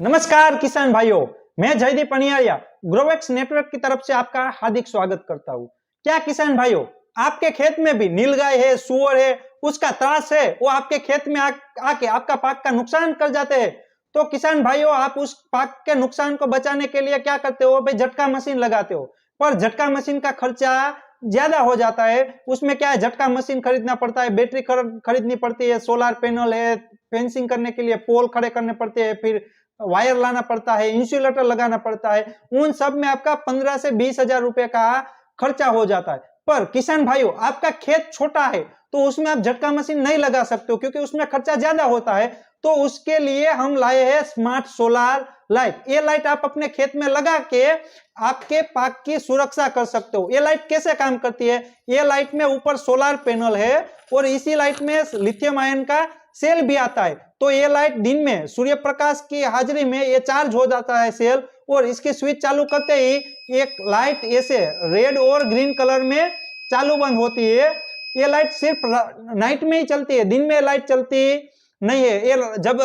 नमस्कार किसान भाइयों, मैं जयदीप अनियारिया ग्रोवेक्स नेटवर्क की तरफ से आपका हार्दिक स्वागत करता हूं। क्या किसान भाइयों, आपके खेत में भी नीलगाय है, सुअर है, उसका त्रास है, वो आपके खेत में आके आपका पाक का नुकसान कर जाते हैं। तो किसान भाइयों, आप उस पाक के नुकसान को बचाने के लिए क्या करते हो भाई? झटका मशीन लगाते हो, पर झटका मशीन का खर्चा ज्यादा हो जाता है। उसमें क्या है, झटका मशीन खरीदना पड़ता है, बैटरी खरीदनी पड़ती है, सोलर पैनल है, फेंसिंग करने के लिए पोल खड़े करने पड़ते हैं, फिर वायर लाना पड़ता है, इंसुलेटर लगाना पड़ता है। उन सब में आपका 15 से 20 हजार रुपए का खर्चा हो जाता है। पर किसान भाइयों, आपका खेत छोटा है तो उसमें आप झटका मशीन नहीं लगा सकते हो, क्योंकि उसमें खर्चा ज्यादा होता है। तो उसके लिए हम लाए हैं स्मार्ट सोलर लाइट। ये लाइट आप अपने खेत में लगा के आपके पाक की सुरक्षा कर सकते हो। ये लाइट कैसे काम करती है? ये लाइट में ऊपर सोलर पैनल है और इसी लाइट में लिथियम आयन का सेल भी आता है। तो ये लाइट दिन में सूर्य प्रकाश की हाजिरी में ये चार्ज हो जाता है सेल, और इसकी स्विच चालू करते ही एक लाइट ऐसे रेड और ग्रीन कलर में चालू बंद होती है। ये लाइट सिर्फ नाइट में ही चलती है, दिन में लाइट चलती नहीं है। ये जब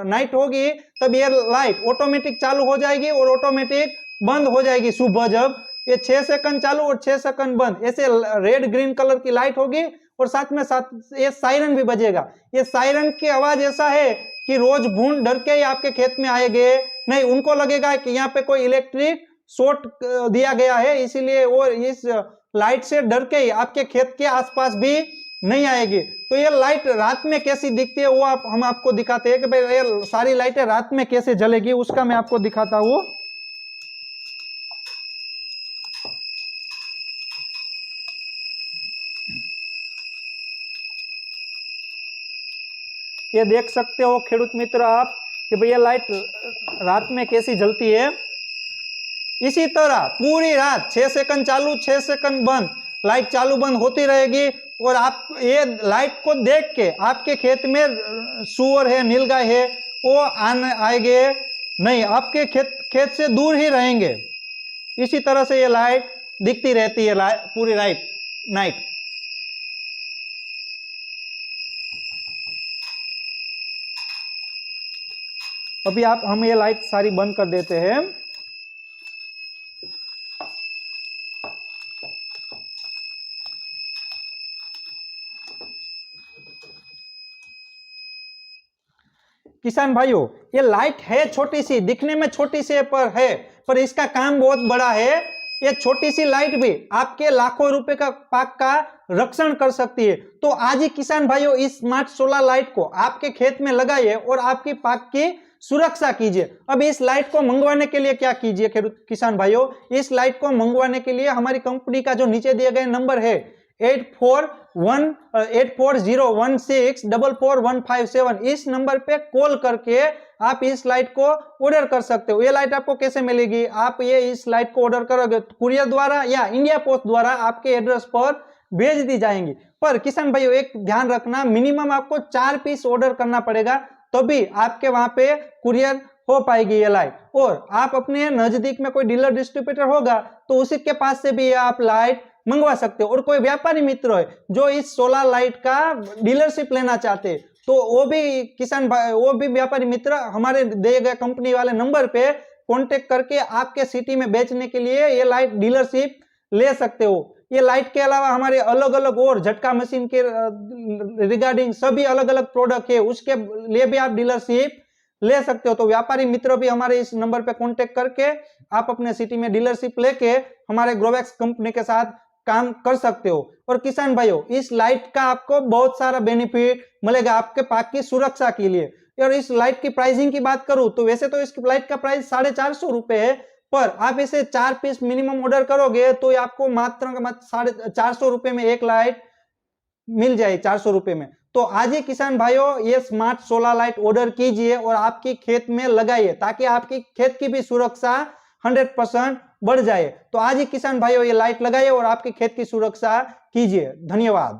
नाइट होगी तब ये लाइट ऑटोमेटिक चालू हो जाएगी और ऑटोमेटिक बंद हो जाएगी। सुबह जब ये 6 सेकंड चालू और 6 सेकंड बंद, ऐसे रेड ग्रीन कलर की लाइट होगी, और साथ में साथ ये सायरन भी बजेगा। ये सायरन की आवाज ऐसा है कि रोज भून डर के ही आपके खेत में आएंगे नहीं, उनको लगेगा कि यहाँ पे कोई इलेक्ट्रिक शॉर्ट दिया गया है, इसीलिए वो इस लाइट से डर के ही आपके खेत के आसपास भी नहीं आएगी। तो ये लाइट रात में कैसी दिखती है वो हम आपको दिखाते हैं कि भाई ये सारी लाइटें रात में कैसे जलेगी, उसका मैं आपको दिखाता हूँ। ये देख सकते हो खेडूत मित्र आप कि भैया लाइट रात में कैसी जलती है। इसी तरह पूरी रात 6 सेकंड चालू 6 सेकंड बंद, लाइट चालू बंद होती रहेगी। और आप ये लाइट को देख के आपके खेत में सुअर है, नीलगाय है, वो आएंगे नहीं, आपके खेत से दूर ही रहेंगे। इसी तरह से ये लाइट दिखती रहती है पूरी नाइट। अभी हम ये लाइट सारी बंद कर देते हैं। किसान भाइयों, ये लाइट है छोटी सी, दिखने में छोटी सी पर इसका काम बहुत बड़ा है। ये छोटी सी लाइट भी आपके लाखों रुपए का पाक का रक्षण कर सकती है। तो आज ही किसान भाइयों, इस स्मार्ट सोलर लाइट को आपके खेत में लगाइए और आपकी पाक की सुरक्षा कीजिए। अब इस लाइट को मंगवाने के लिए क्या कीजिए किसान भाइयों? इस लाइट को मंगवाने के लिए हमारी कंपनी का जो नीचे दिए गए नंबर है 8401644157, इस नंबर पे कॉल करके आप इस लाइट को ऑर्डर कर सकते हो। ये लाइट आपको कैसे मिलेगी? आप ये इस लाइट को ऑर्डर करोगे कुरियर द्वारा या इंडिया पोस्ट द्वारा आपके एड्रेस पर भेज दी जाएंगी। पर किसान भाइयों, एक ध्यान रखना, मिनिमम आपको 4 पीस ऑर्डर करना पड़ेगा, तभी आपके वहां पे कुरियर हो पाएगी ये लाइट। और आप अपने नजदीक में कोई डीलर डिस्ट्रीब्यूटर होगा तो उसी के पास से भी आप लाइट मंगवा सकते हो। और कोई व्यापारी मित्र है जो इस सोलर लाइट का डीलरशिप लेना चाहते हैं, तो वो भी व्यापारी मित्र हमारे दिए गए कंपनी वाले नंबर पे कांटेक्ट करके आपके सिटी में बेचने के लिए ये लाइट डीलरशिप ले सकते हो। ये लाइट के अलावा हमारे अलग अलग और झटका मशीन के रिगार्डिंग सभी अलग अलग प्रोडक्ट है, उसके लिए भी आप डीलरशिप ले सकते हो। तो व्यापारी मित्र भी हमारे इस नंबर पे कांटेक्ट करके आप अपने सिटी में डीलरशिप लेके हमारे ग्रोवेक्स कंपनी के साथ काम कर सकते हो। और किसान भाइयों, इस लाइट का आपको बहुत सारा बेनिफिट मिलेगा आपके पाक की सुरक्षा के लिए। और इस लाइट की प्राइसिंग की बात करूं तो वैसे तो इस लाइट का प्राइस 450 रुपए है, पर आप इसे 4 पीस मिनिमम ऑर्डर करोगे तो आपको मात्र 450 रुपए में एक लाइट मिल जाए, 400 रुपए में। तो आज ही किसान भाइयों, ये स्मार्ट सोलर लाइट ऑर्डर कीजिए और आपकी खेत में लगाइए, ताकि आपकी खेत की भी सुरक्षा 100% बढ़ जाए। तो आज ही किसान भाइयों, ये लाइट लगाइए और आपके खेत की सुरक्षा कीजिए। धन्यवाद।